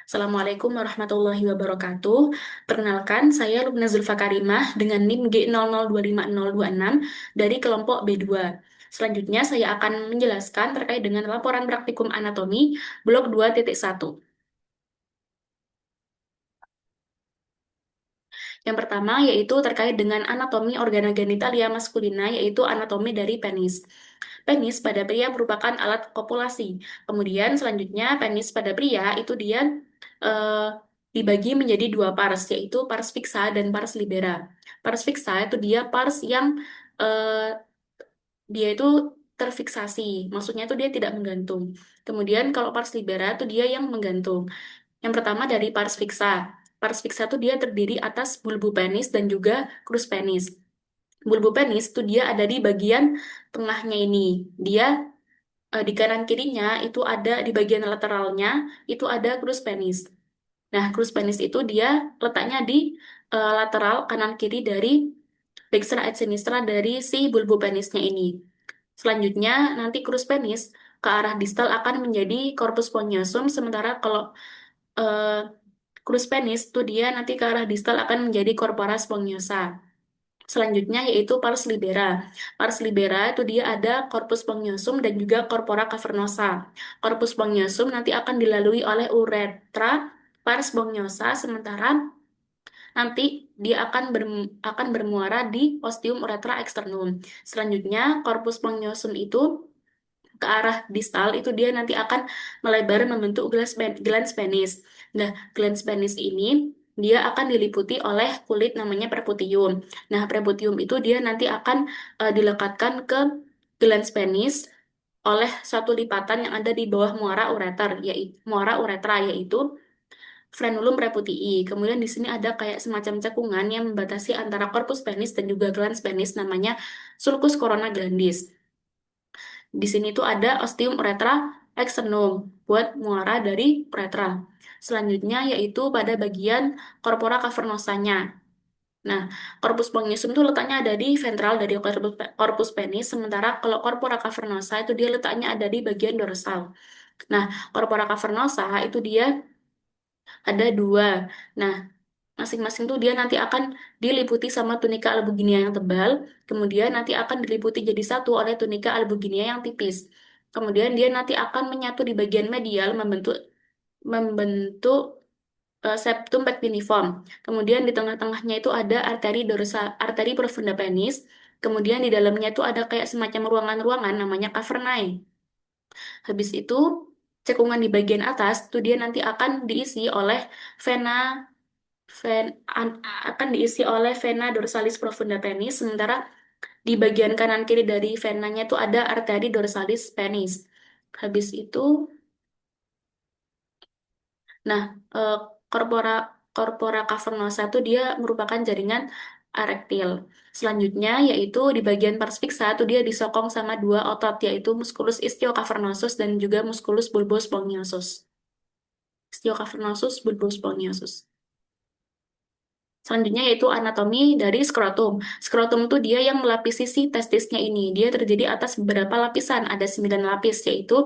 Assalamualaikum warahmatullahi wabarakatuh. Perkenalkan, saya Lubna Zulfa Karimah dengan NIM G00250026 dari kelompok B2. Selanjutnya, saya akan menjelaskan terkait dengan laporan praktikum anatomi blok 2.1. Yang pertama yaitu terkait dengan anatomi organa genitalia maskulina, yaitu anatomi dari penis. Penis pada pria merupakan alat kopulasi. Kemudian selanjutnya penis pada pria itu dia eh, dibagi menjadi dua pars, yaitu pars fixa dan pars libera. Pars fixa itu dia pars yang eh, dia itu terfiksasi, maksudnya itu dia tidak menggantung. Kemudian kalau pars libera itu dia yang menggantung. Yang pertama dari pars fixa. Pars fixa itu dia terdiri atas bulbu penis dan juga krus penis. Bulbu penis itu dia ada di bagian tengahnya ini. Dia di kanan kirinya itu ada di bagian lateralnya itu ada krus penis. Nah, krus penis itu dia letaknya di lateral kanan kiri dari dextra et sinistra dari si bulbu penisnya ini. Selanjutnya nanti krus penis ke arah distal akan menjadi corpus spongiosum, sementara kalau eh, krus penis itu dia nanti ke arah distal akan menjadi corpora spongiosa. Selanjutnya yaitu pars libera. Pars libera itu dia ada corpus spongiosum dan juga corpora cavernosa. Corpus spongiosum nanti akan dilalui oleh uretra pars spongiosa, sementara nanti dia akan bermuara di ostium uretra externum. Selanjutnya corpus spongiosum itu ke arah distal itu dia nanti akan melebar membentuk glans penis. Nah, glans penis ini dia akan diliputi oleh kulit namanya preputium. Nah, preputium itu dia nanti akan dilekatkan ke glans penis oleh suatu lipatan yang ada di bawah muara uretra yaitu frenulum preputii. Kemudian di sini ada kayak semacam cekungan yang membatasi antara corpus penis dan juga glans penis namanya sulcus corona glandis. Di sini tuh ada ostium uretra externum buat muara dari uretra. Selanjutnya yaitu pada bagian corpora cavernosanya. Nah, corpus spongiosum itu letaknya ada di ventral dari corpus penis, sementara kalau corpora cavernosa itu dia letaknya ada di bagian dorsal. Nah, corpora cavernosa itu dia ada dua. Nah, masing-masing tuh dia nanti akan diliputi sama tunika albuginia yang tebal, kemudian nanti akan diliputi jadi satu oleh tunika albuginia yang tipis. Kemudian dia nanti akan menyatu di bagian medial membentuk membentuk septum pectiniform. Kemudian di tengah-tengahnya itu ada arteri profunda penis. Kemudian di dalamnya itu ada kayak semacam ruangan-ruangan namanya cavernae. Habis itu cekungan di bagian atas itu dia nanti akan diisi oleh vena akan diisi oleh vena dorsalis profunda penis, sementara di bagian kanan kiri dari venanya itu ada arteri dorsalis penis. Habis itu, nah, eh, corpora corpora cavernosa itu dia merupakan jaringan erektil. Selanjutnya yaitu di bagian pars fixa itu dia disokong sama dua otot yaitu musculus istiocavernosus dan juga musculus bulbospongiosus. Istiocavernosus bulbospongiosus. Selanjutnya yaitu anatomi dari skrotum. Skrotum itu dia yang melapisi si testisnya ini. Dia terdiri atas beberapa lapisan, ada 9 lapis, yaitu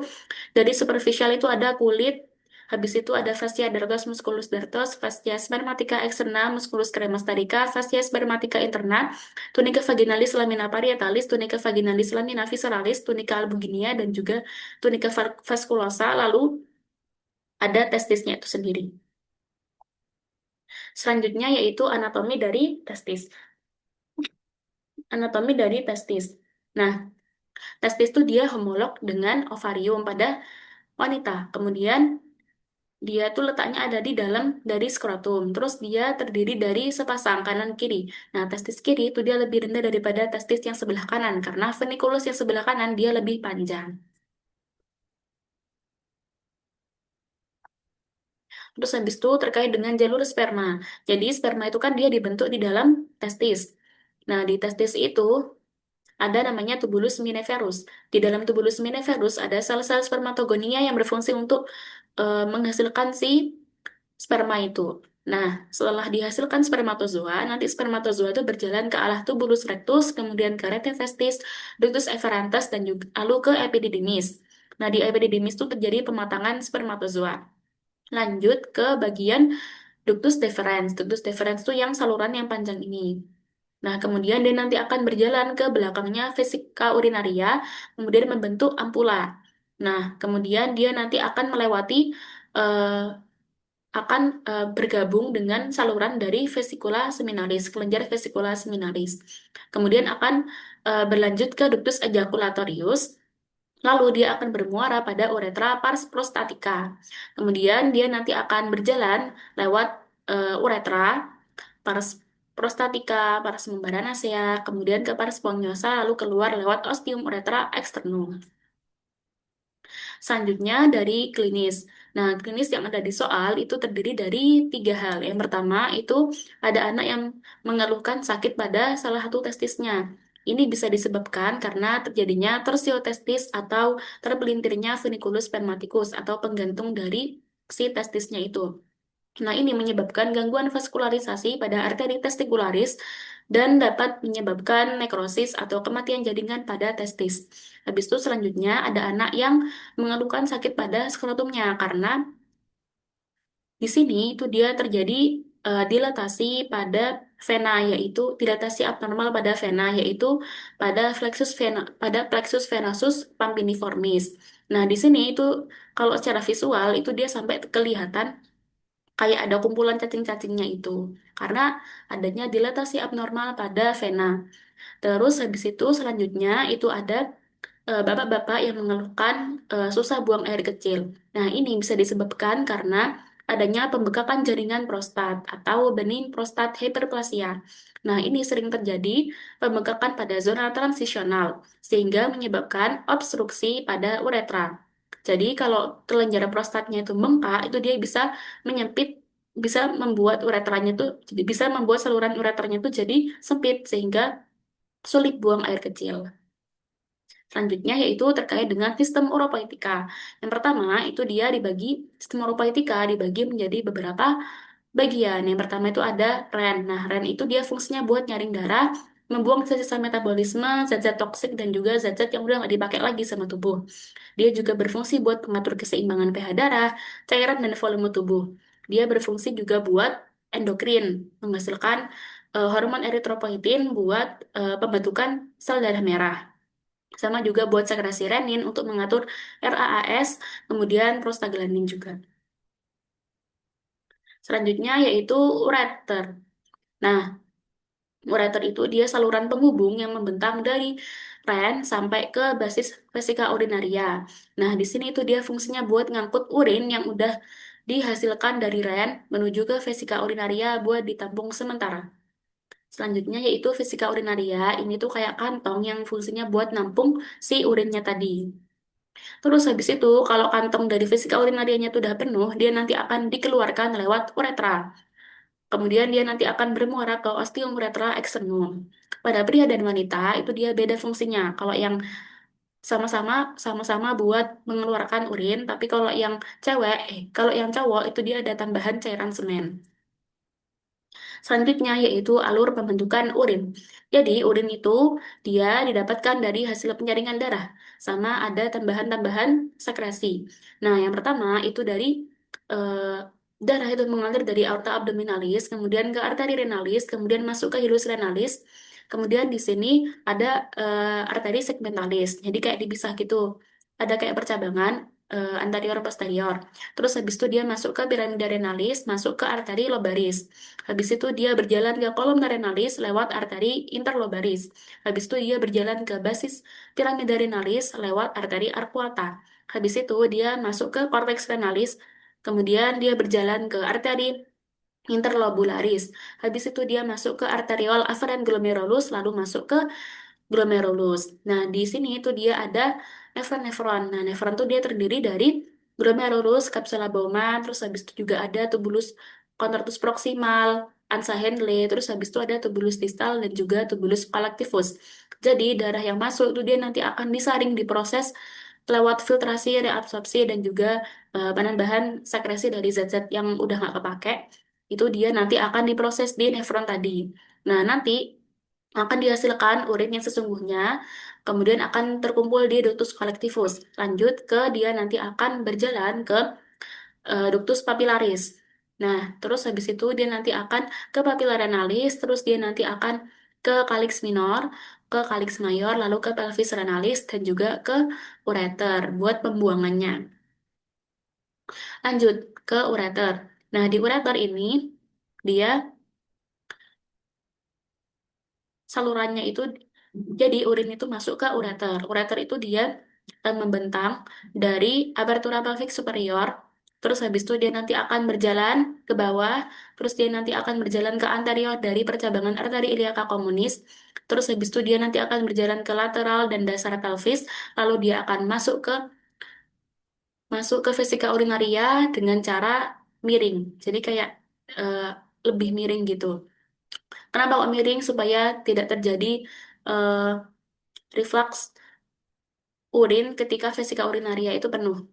dari superficial itu ada kulit, habis itu ada fascia dartos musculus dartos, fascia spermatica externa musculus cremasterika, fascia spermatica interna, tunica vaginalis lamina parietalis, tunica vaginalis lamina visceralis, tunica albuginia, dan juga tunica vasculosa, lalu ada testisnya itu sendiri. Selanjutnya yaitu anatomi dari testis. Anatomi dari testis. Nah, testis itu dia homolog dengan ovarium pada wanita. Kemudian dia tuh letaknya ada di dalam dari skrotum. Terus dia terdiri dari sepasang kanan kiri. Nah, testis kiri itu dia lebih rendah daripada testis yang sebelah kanan karena funiculus yang sebelah kanan dia lebih panjang. Terus habis itu terkait dengan jalur sperma. Jadi sperma itu kan dia dibentuk di dalam testis. Nah, di testis itu ada namanya tubulus spiniferus. Di dalam tubulus spiniferus ada sel-sel spermatogonia yang berfungsi untuk menghasilkan si sperma itu. Nah, setelah dihasilkan spermatozoa, nanti spermatozoa itu berjalan ke arah tubulus rectus, kemudian ke retestis, ductus efferentis, dan juga lalu ke epididymis. Nah, di epididymis itu terjadi pematangan spermatozoa. Lanjut ke bagian ductus deferens. Ductus deferens itu yang saluran yang panjang ini. Nah, kemudian dia nanti akan berjalan ke belakangnya vesika urinaria, kemudian membentuk ampula. Nah, kemudian dia nanti akan melewati eh, akan bergabung dengan saluran dari vesikula seminalis, kelenjar vesikula seminalis. Kemudian akan berlanjut ke ductus ejaculatorius, lalu dia akan bermuara pada uretra pars prostatica. Kemudian dia nanti akan berjalan lewat uretra, pars prostatica, pars membranacea, kemudian ke pars spongiosal, lalu keluar lewat ostium uretra externum. Selanjutnya dari klinis. Nah, klinis yang ada di soal itu terdiri dari tiga hal. Yang pertama itu ada anak yang mengeluhkan sakit pada salah satu testisnya. Ini bisa disebabkan karena terjadinya torsiotestis atau terpelintirnya funiculus spermaticus atau penggantung dari si testisnya itu. Nah, ini menyebabkan gangguan vaskularisasi pada arteri testikularis dan dapat menyebabkan nekrosis atau kematian jaringan pada testis. Habis itu selanjutnya ada anak yang mengeluhkan sakit pada skrotumnya karena di sini itu dia terjadi dilatasi pada vena, yaitu dilatasi abnormal pada vena, yaitu pada plexus venosus pampiniformis. Nah, di sini itu kalau secara visual itu dia sampai kelihatan kayak ada kumpulan cacing-cacingnya itu karena adanya dilatasi abnormal pada vena. Terus habis itu selanjutnya itu ada bapak-bapak yang mengeluhkan susah buang air kecil. Nah, ini bisa disebabkan karena adanya pembekakan jaringan prostat atau benih prostat hyperplasia. Nah, ini sering terjadi pembekakan pada zona transisional sehingga menyebabkan obstruksi pada uretra. Jadi, kalau kelenjar prostatnya itu bengkak, itu dia bisa menyempit, bisa membuat uretranya tuh, jadi bisa membuat saluran uretranya tuh jadi sempit sehingga sulit buang air kecil. Selanjutnya yaitu terkait dengan sistem uropoetika. Yang pertama itu dia dibagi, sistem uropoetika dibagi menjadi beberapa bagian. Yang pertama itu ada REN. Nah, REN itu dia fungsinya buat nyaring darah, membuang sisa-sisa metabolisme, zat-zat toksik, dan juga zat-zat yang udah nggak dipakai lagi sama tubuh. Dia juga berfungsi buat mengatur keseimbangan pH darah, cairan, dan volume tubuh. Dia berfungsi juga buat endokrin, menghasilkan hormon eritropoietin buat pembentukan sel darah merah. Sama juga buat sekresi renin untuk mengatur RAAS, kemudian prostaglandin juga. Selanjutnya yaitu ureter. Nah, ureter itu dia saluran penghubung yang membentang dari ren sampai ke basis vesika urinaria. Nah, di sini itu dia fungsinya buat ngangkut urin yang udah dihasilkan dari ren menuju ke vesika urinaria buat ditampung sementara. Selanjutnya yaitu vesika urinaria, ini tuh kayak kantong yang fungsinya buat nampung si urinnya tadi. Terus habis itu, kalau kantong dari vesika urinarianya itu udah penuh, dia nanti akan dikeluarkan lewat uretra. Kemudian dia nanti akan bermuara ke ostium uretra externum. Pada pria dan wanita itu dia beda fungsinya. Kalau yang sama-sama sama-sama buat mengeluarkan urin, tapi kalau yang cowok itu dia ada tambahan cairan semen. Selanjutnya yaitu alur pembentukan urin. Jadi urin itu dia didapatkan dari hasil penyaringan darah, sama ada tambahan-tambahan sekresi. Nah, yang pertama itu dari eh, darah itu mengalir dari aorta abdominalis, kemudian ke arteri renalis, kemudian masuk ke hilus renalis. Kemudian di sini ada arteri segmentalis. Jadi kayak dipisah gitu. Ada kayak percabangan anterior posterior. Terus habis itu dia masuk ke piramida renalis, masuk ke arteri lobaris. Habis itu dia berjalan ke kolom renalis lewat arteri interlobaris. Habis itu dia berjalan ke basis piramida renalis lewat arteri arcuata. Habis itu dia masuk ke cortex renalis. Kemudian dia berjalan ke arteri interlobularis. Habis itu dia masuk ke arteriol afferent glomerulus lalu masuk ke glomerulus. Nah, di sini itu dia ada nefron-nefron. Nah, nefron itu dia terdiri dari glomerulus, capsula Bowman, terus habis itu juga ada tubulus contractus proximal, ansa Henle, terus habis itu ada tubulus distal dan juga tubulus collectivus. Jadi, darah yang masuk itu dia nanti akan disaring, diproses lewat filtrasi, reabsorpsi, dan juga penambahan sekresi dari zat-zat yang udah nggak kepake. Itu dia nanti akan diproses di nefron tadi. Nah, nanti akan dihasilkan urin yang sesungguhnya, kemudian akan terkumpul di ductus collectivus. Lanjut ke dia nanti akan berjalan ke ductus papillaris. Nah, terus habis itu dia nanti akan ke papilla renalis, terus dia nanti akan ke calyx minor, ke calyx mayor, lalu ke pelvis renalis dan juga ke ureter buat pembuangannya. Lanjut ke ureter. Nah, di ureter ini dia salurannya itu jadi urin itu masuk ke ureter. Ureter itu dia membentang dari apertura pelvic superior. Terus habis itu dia nanti akan berjalan ke bawah, terus dia nanti akan berjalan ke anterior dari percabangan arteri iliaca communis. Terus habis itu dia nanti akan berjalan ke lateral dan dasar pelvis, lalu dia akan masuk ke vesika urinaria dengan cara miring. Jadi kayak eh, lebih miring gitu. Kenapa kok miring? Supaya tidak terjadi eh, reflux urin ketika vesika urinaria itu penuh.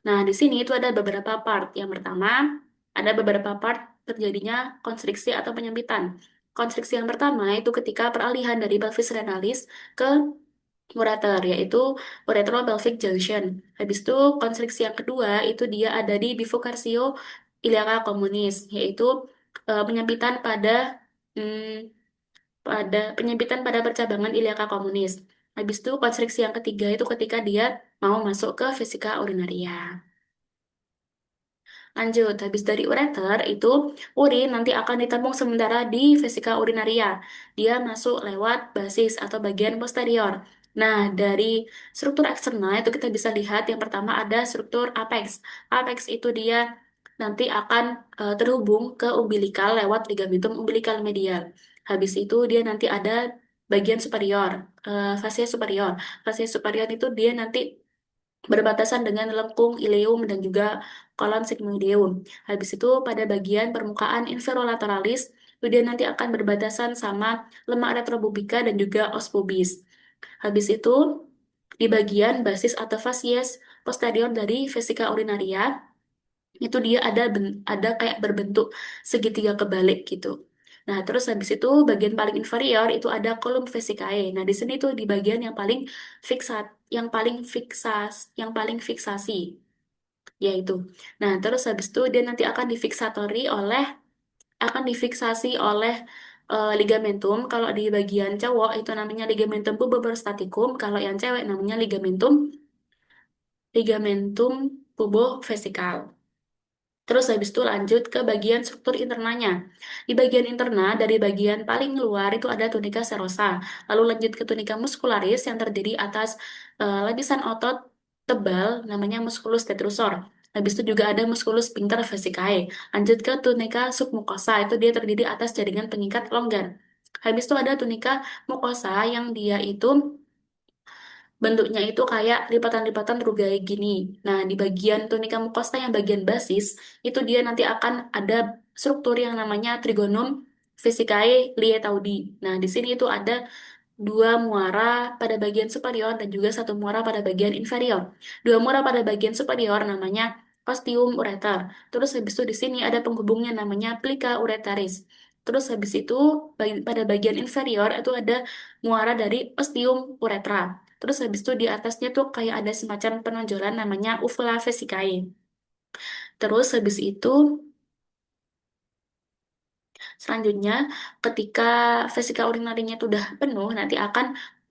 Nah, di sini itu ada beberapa part. Yang pertama, ada beberapa part terjadinya konstriksi atau penyempitan. Konstriksi yang pertama itu ketika peralihan dari pelvis renalis ke ureter, yaitu uretero-pelvic junction. Habis itu, konstriksi yang kedua itu dia ada di bifurcatio iliaca communis, yaitu penyempitan pada percabangan iliaca communis. Habis itu, konstriksi yang ketiga itu ketika dia mau masuk ke vesika urinaria. Lanjut, habis dari ureter itu urin nanti akan ditampung sementara di vesika urinaria. Dia masuk lewat basis atau bagian posterior. Nah, dari struktur eksternal itu kita bisa lihat yang pertama ada struktur apex. Apex itu dia nanti akan terhubung ke umbilikal lewat ligamentum umbilical medial. Habis itu dia nanti ada bagian superior, fascia superior. Fascia superior itu dia nanti berbatasan dengan lengkung ileum dan juga kolon sigmoideum. Habis itu pada bagian permukaan inferolateralis, itu dia nanti akan berbatasan sama lemak retrobubika dan juga os pubis. Habis itu di bagian basis atau fasies posterior dari vesika urinaria, itu dia ada kayak berbentuk segitiga kebalik gitu. Nah, terus habis itu bagian paling inferior itu ada kolom vesicae. Nah, di sini tuh di bagian yang paling fiksat, yang paling fiksasi, yaitu. Nah, terus habis itu dia nanti akan difiksasi oleh ligamentum. Kalau di bagian cowok itu namanya ligamentum puboprostaticum, kalau yang cewek namanya ligamentum pubovesikal. Terus habis itu lanjut ke bagian struktur internanya. Di bagian interna, dari bagian paling luar itu ada tunika serosa. Lalu lanjut ke tunika muscularis yang terdiri atas lapisan otot tebal namanya musculus detrusor. Habis itu juga ada musculus sphincter vesicae. Lanjut ke tunika submucosa, itu dia terdiri atas jaringan pengikat longgar. Habis itu ada tunika mucosa yang dia itu bentuknya itu kayak lipatan-lipatan rugai gini. Nah, di bagian tunika mukosa yang bagian basis, itu dia nanti akan ada struktur yang namanya trigonum vesicae lietaudi. Nah, di sini itu ada dua muara pada bagian superior dan juga satu muara pada bagian inferior. Dua muara pada bagian superior namanya ostium ureter. Terus habis itu di sini ada penghubungnya namanya plica uretaris. Terus habis itu pada bagian inferior itu ada muara dari ostium uretra. Terus habis itu di atasnya tuh kayak ada semacam penonjolan namanya uvula vesicae. Terus habis itu selanjutnya ketika vesika urinarinya itu udah penuh, nanti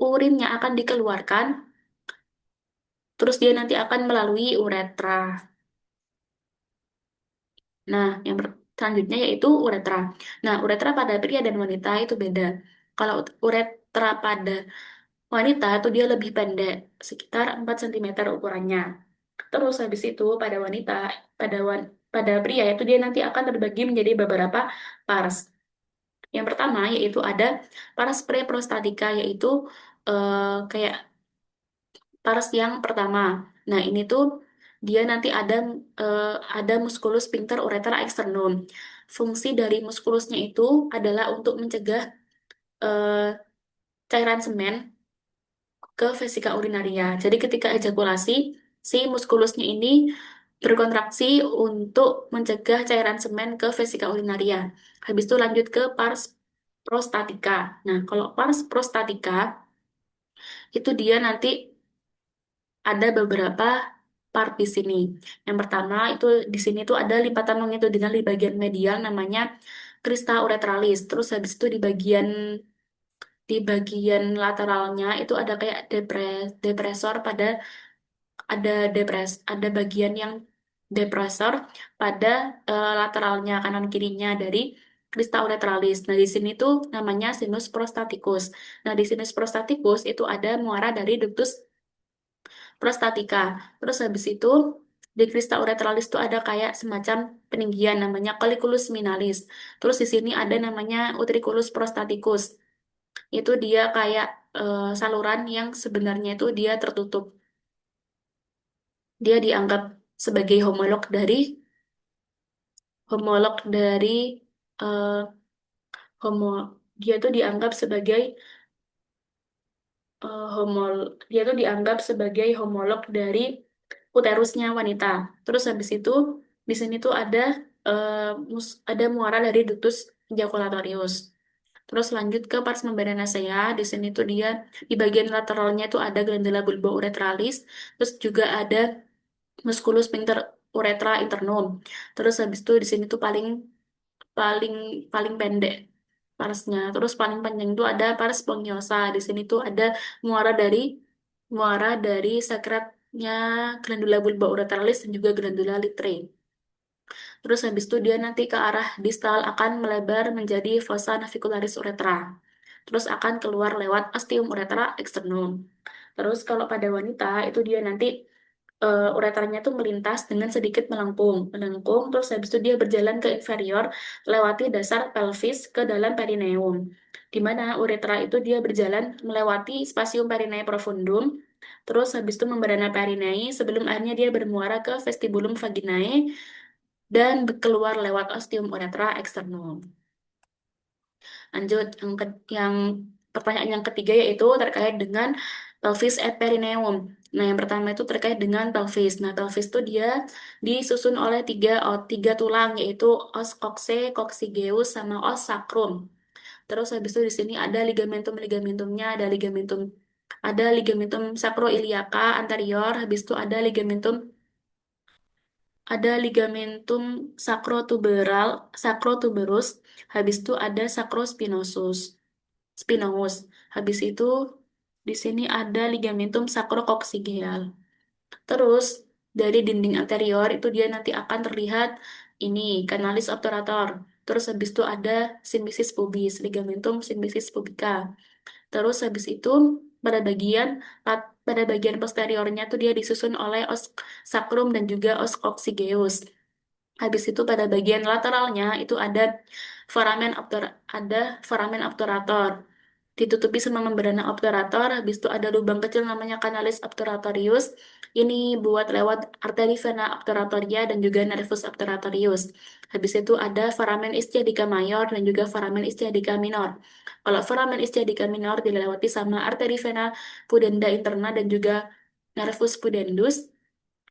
urinnya akan dikeluarkan, terus dia nanti akan melalui uretra. Nah, selanjutnya yaitu uretra. Nah, uretra pada pria dan wanita itu beda. Kalau uretra pada wanita itu dia lebih pendek, sekitar 4 cm ukurannya. Terus habis itu pada wan- pada pria itu dia nanti akan terbagi menjadi beberapa pars. Yang pertama yaitu ada pars preprostatika, yaitu kayak pars yang pertama. Nah, ini tuh dia nanti eh, ada musculus sphincter ureter externum. Fungsi dari muskulusnya itu adalah untuk mencegah eh, cairan semen ke vesika urinaria. Jadi ketika ejakulasi, si muskulusnya ini berkontraksi untuk mencegah cairan semen ke vesika urinaria. Habis itu lanjut ke pars prostatika. Nah, kalau pars prostatika itu dia nanti ada beberapa part di sini. Yang pertama itu di sini tuh ada lipatan longitudinal di bagian medial namanya crista uretralis. Terus habis itu di bagian lateralnya itu ada kayak depresor pada ada bagian yang depresor pada lateralnya kanan kirinya dari crista uretralis. Nah, di sini tuh namanya sinus prostaticus. Nah, di sinus prostaticus itu ada muara dari ductus prostatica. Terus habis itu di crista uretralis itu ada kayak semacam peninggian namanya colliculus minalis. Terus di sini ada namanya utriculus prostaticus. Itu dia kayak saluran yang sebenarnya itu dia tertutup. Dia dianggap sebagai homolog dari eh, homo dia tuh dianggap sebagai dia tuh dianggap sebagai homolog dari uterusnya wanita. Terus habis itu di sini tuh ada muara dari ductus ejaculatorius. Terus lanjut ke pars membranacea. Di sini tuh dia di bagian lateralnya tuh ada glandula bulba uretralis. Terus juga ada musculus sphincter uretra internum. Terus habis itu di sini tuh paling paling paling pendek parsnya. Terus paling panjang itu ada pars sponggiosa. Di sini tuh ada muara dari muara dari sekretnya glandula bulba uretralis dan juga glandula litre. Terus habis itu dia nanti ke arah distal akan melebar menjadi fossa navicularis uretra. Terus akan keluar lewat ostium uretra externum. Terus kalau pada wanita itu dia nanti uretranya tuh melintas dengan sedikit melengkung, terus habis itu dia berjalan ke inferior, lewati dasar pelvis ke dalam perineum. Di mana uretra itu dia berjalan melewati spasium perineum profundum, terus habis itu membrana perineum sebelum akhirnya dia bermuara ke vestibulum vaginae dan keluar lewat ostium uretra externum. Lanjut, yang pertanyaan yang ketiga yaitu terkait dengan pelvis et perineum. Nah, yang pertama itu terkait dengan pelvis. Nah, pelvis itu dia disusun oleh tiga tulang, yaitu os coxe, coccygeus, sama os sacrum. Terus habis itu di sini ada ligamentum-ligamentumnya, ada ligamentum sacroiliaca anterior, habis itu ada ligamentum sacrotuberus, habis itu ada spinaus. Habis itu di sini ada ligamentum sacrococcygeal. Terus dari dinding anterior itu dia nanti akan terlihat ini canalis obturator. Terus habis itu ada symphysis pubis, ligamentum symphysis pubica. Terus habis itu pada bagian posteriornya tuh dia disusun oleh os sacrum dan juga os coccygeus. Habis itu pada bagian lateralnya itu ada foramen obturator. Ditutupi sama membrana obturator, habis itu ada lubang kecil namanya canalis obturatorius. Ini buat lewat arteri vena obturatoria dan juga nervus obturatorius. Habis itu ada foramen ischiadica mayor dan juga foramen ischiadica minor. Kalau foramen ischiadica minor dilewati sama arteri vena pudenda interna dan juga nervus pudendus.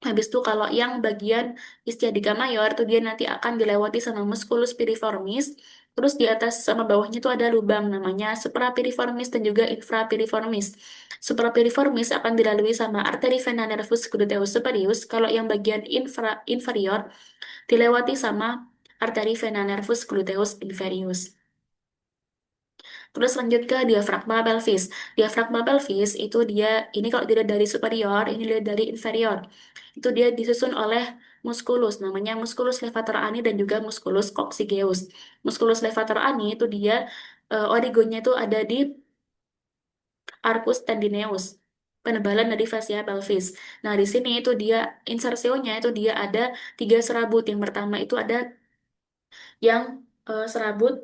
Habis itu kalau yang bagian ischiadica mayor tuh dia nanti akan dilewati sama musculus piriformis. Terus di atas sama bawahnya tuh ada lubang namanya suprapiriformis dan juga infrapiriformis. Suprapiriformis akan dilalui sama arteri vena nervus gluteus superius. Kalau yang bagian inferior dilewati sama arteri vena nervus gluteus inferius. Terus lanjut ke diafragma pelvis. Diafragma pelvis itu dia, ini kalau dilihat dari superior, ini dilihat dari inferior. Itu dia disusun oleh musculus, namanya musculus levator ani dan juga musculus coccygeus. Musculus levator ani itu dia origonya itu ada di arcus tendineus, penebalan dari fascia pelvis. Nah, di sini itu dia insersionya itu dia ada tiga serabut. Yang pertama itu ada yang serabut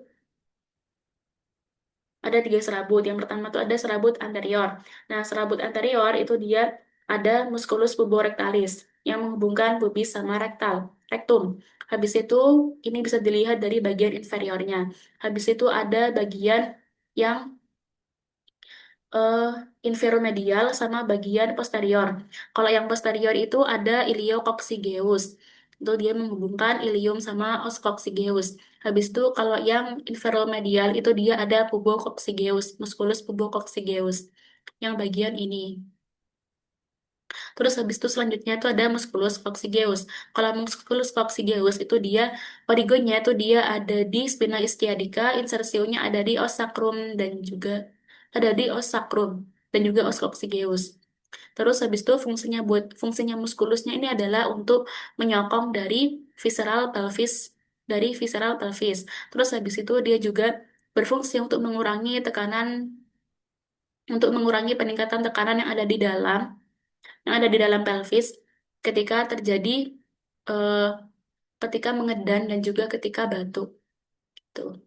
ada tiga serabut. Yang pertama tuh ada serabut anterior. Nah, serabut anterior itu dia ada musculus puborectalis yang menghubungkan pubis sama rektum. Habis itu ini bisa dilihat dari bagian inferiornya. Habis itu ada bagian yang eh, inferomedial sama bagian posterior. Kalau yang posterior itu ada iliococcygeus. Itu dia menghubungkan ilium sama os coccygeus. Habis itu kalau yang inferomedial itu dia ada pubococcygeus, musculus pubococcygeus. Yang bagian ini. Terus habis itu selanjutnya itu ada musculus coccygeus. Kalau musculus coccygeus itu dia origonya itu dia ada di spina ischiadica, insersionya ada di os sacrum dan juga ada di os sacrum dan juga os coccygeus. Terus habis itu fungsinya muskulusnya ini adalah untuk menyokong dari visceral pelvis. Terus habis itu dia juga berfungsi untuk mengurangi peningkatan tekanan yang ada di dalam pelvis ketika terjadi eh, ketika mengedan dan juga ketika batuk. Tuh.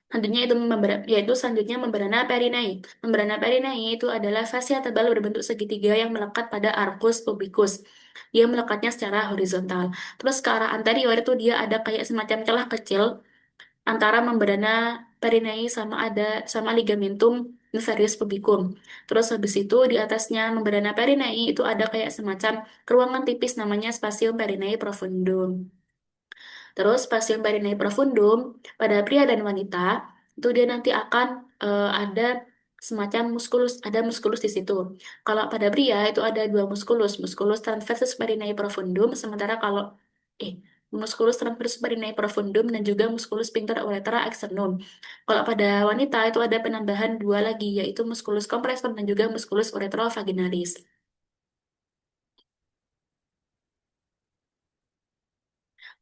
Selanjutnya membrana perineum. Membrana perineum itu adalah fascia tebal berbentuk segitiga yang melekat pada arcus pubicus. Dia melekatnya secara horizontal. Terus ke arah anterior itu dia ada kayak semacam celah kecil antara membrana perineum sama ligamentum inferius pubicum. Terus habis itu di atasnya membrana perineum itu ada kayak semacam ruangan tipis namanya spasium perineum profundum. Terus spasium perineum profundum pada pria dan wanita itu dia nanti akan ada semacam ada muskulus di situ. Kalau pada pria itu ada dua muskulus, muskulus transversus perineum profundum, sementara kalau eh muskulus transversus perineum profundum dan juga muskulus sphincter uretra externum. Kalau pada wanita itu ada penambahan dua lagi yaitu muskulus compressor dan juga muskulus uretrovaginalis.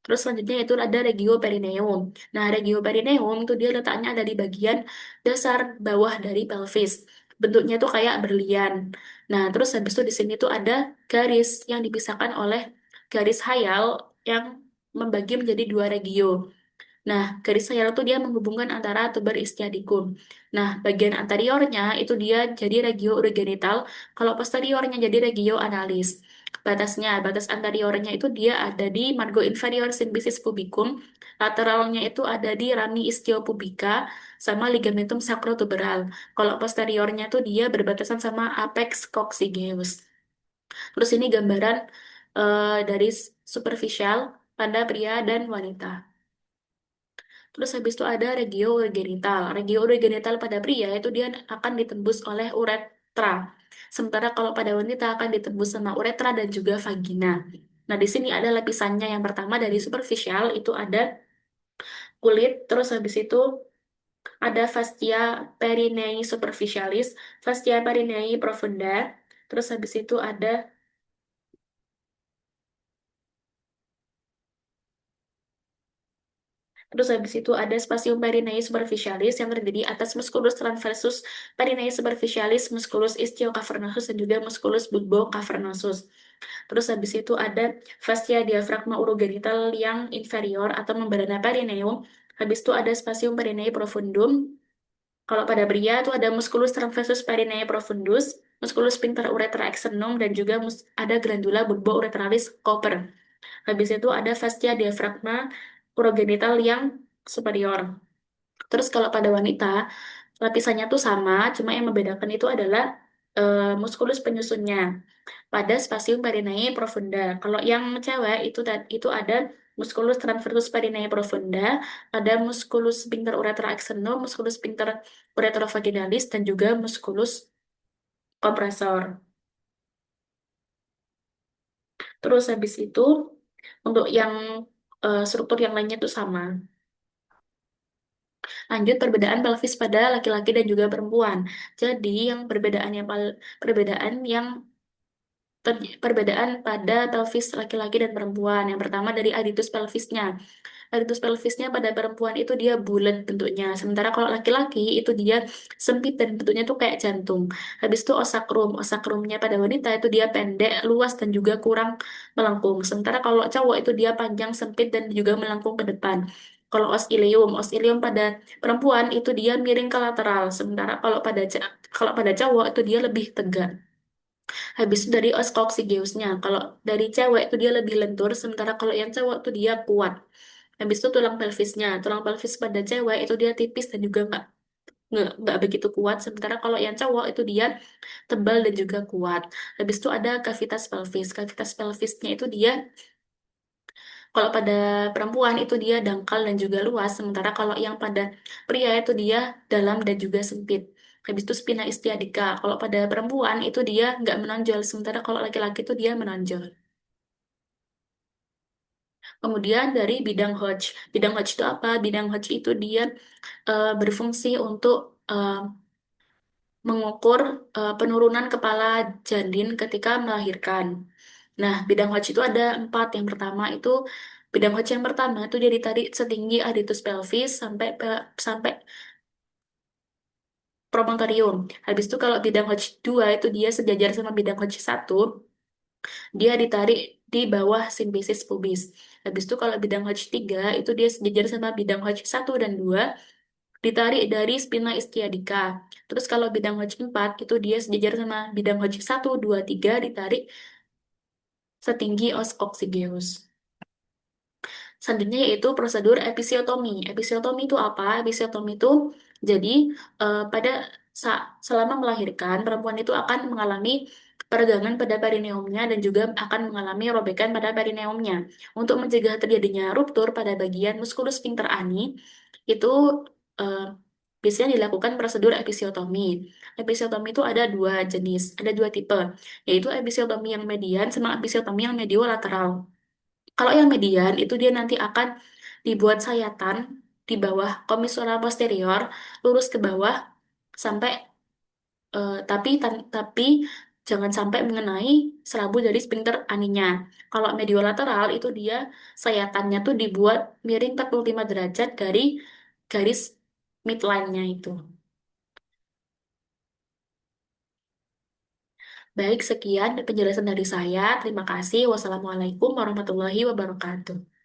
Terus selanjutnya itu ada regio perineum. Nah, regio perineum itu dia letaknya ada di bagian dasar bawah dari pelvis. Bentuknya itu kayak berlian. Nah, terus habis itu di sini tuh ada garis yang dipisahkan oleh garis hayal yang membagi menjadi dua regio. Nah, garis sayal itu dia menghubungkan antara tuber ischiadicum. Nah, bagian anteriornya itu dia jadi regio urogenital, kalau posteriornya jadi regio analis. Batas anteriornya itu dia ada di margo inferior symphysis pubicum, lateralnya itu ada di rami istiopubica, sama ligamentum sacrotuberal. Kalau posteriornya itu dia berbatasan sama apex coccygeus. Terus ini gambaran dari superficial pada pria dan wanita. Terus habis itu ada regio urogenital. Regio urogenital pada pria itu dia akan ditembus oleh uretra. Sementara kalau pada wanita akan ditembus sama uretra dan juga vagina. Nah, di sini ada lapisannya. Yang pertama dari superficial itu ada kulit, terus habis itu ada fascia perineum superficialis, fascia perineum profunda, terus habis itu ada spasium perineum superficialis yang terdiri atas musculus transversus perineum superficialis, musculus ischiocavernosus, dan juga musculus bulbocavernosus. Terus habis itu ada fascia diafragma urogenital yang inferior atau membrana perineum. Habis itu ada spasium perineum profundum. Kalau pada pria itu ada musculus transversus perineum profundus, musculus sphincter uretra externum, dan juga ada glandula bulbo-uretralis Cooper. Habis itu ada fascia diafragma urogenital yang superior. Terus kalau pada wanita, lapisannya tuh sama, cuma yang membedakan itu adalah muskulus penyusunnya pada spasium perineum profunda. Kalau yang cewek itu ada musculus transversus perineum profunda, ada musculus sphincter uretra externum, musculus sphincter uretrovaginalis, dan juga musculus kompresor. Terus habis itu untuk yang struktur yang lainnya itu sama. Lanjut perbedaan pelvis pada laki-laki dan juga perempuan. Jadi yang perbedaan yang perbedaan pada pelvis laki-laki dan perempuan. Yang pertama dari aditus pelvisnya. Aditus pelvisnya pada perempuan itu dia bulat bentuknya. Sementara kalau laki-laki itu dia sempit dan bentuknya tuh kayak jantung. Habis itu osakrum. Osakrumnya pada wanita itu dia pendek, luas dan juga kurang melengkung. Sementara kalau cowok itu dia panjang, sempit dan juga melengkung ke depan. Kalau os ilium pada perempuan itu dia miring ke lateral. Sementara kalau pada cowok itu dia lebih tegak. Habis itu dari os coccygeusnya. Kalau dari cewek itu dia lebih lentur, sementara kalau yang cowok itu dia kuat. Habis itu tulang pelvisnya. Tulang pelvis pada cewek itu dia tipis dan juga nggak begitu kuat. Sementara kalau yang cowok itu dia tebal dan juga kuat. Habis itu ada kavitas pelvis. Kavitas pelvisnya itu dia, kalau pada perempuan itu dia dangkal dan juga luas. Sementara kalau yang pada pria itu dia dalam dan juga sempit. Habis itu spina istiadika. Kalau pada perempuan itu dia nggak menonjol, sementara kalau laki-laki itu dia menonjol. Kemudian dari bidang Hodge. Bidang Hodge itu apa? Bidang Hodge itu dia berfungsi untuk mengukur penurunan kepala janin ketika melahirkan. Nah, bidang Hodge itu ada 4. Yang pertama itu bidang Hodge yang pertama itu dia ditarik setinggi adytus pelvis sampai promontorium. Habis itu kalau bidang Hodge 2 itu dia sejajar sama bidang Hodge 1, dia ditarik di bawah simfisis pubis. Habis itu kalau bidang Hodge 3 itu dia sejajar sama bidang Hodge 1 dan 2, ditarik dari spina ischiadica. Terus kalau bidang Hodge 4 itu dia sejajar sama bidang Hodge 1, 2, 3, ditarik setinggi os coccygeus. Selanjutnya yaitu prosedur episiotomi. Episiotomi itu apa? Episiotomi itu jadi pada selama melahirkan perempuan itu akan mengalami peregangan pada perineumnya dan juga akan mengalami robekan pada perineumnya. Untuk mencegah terjadinya ruptur pada bagian muskulus sphincter ani itu eh, biasanya dilakukan prosedur episiotomi. Episiotomi itu ada 2 jenis, ada 2 tipe, yaitu episiotomi yang median sama episiotomi yang mediolateral. Kalau yang median itu dia nanti akan dibuat sayatan di bawah komisura posterior, lurus ke bawah sampai tapi jangan sampai mengenai selabu dari sphincter aninya. Kalau mediolateral itu dia sayatannya tuh dibuat miring 45 derajat dari garis midline-nya itu. Baik, sekian penjelasan dari saya. Terima kasih. Wassalamualaikum warahmatullahi wabarakatuh.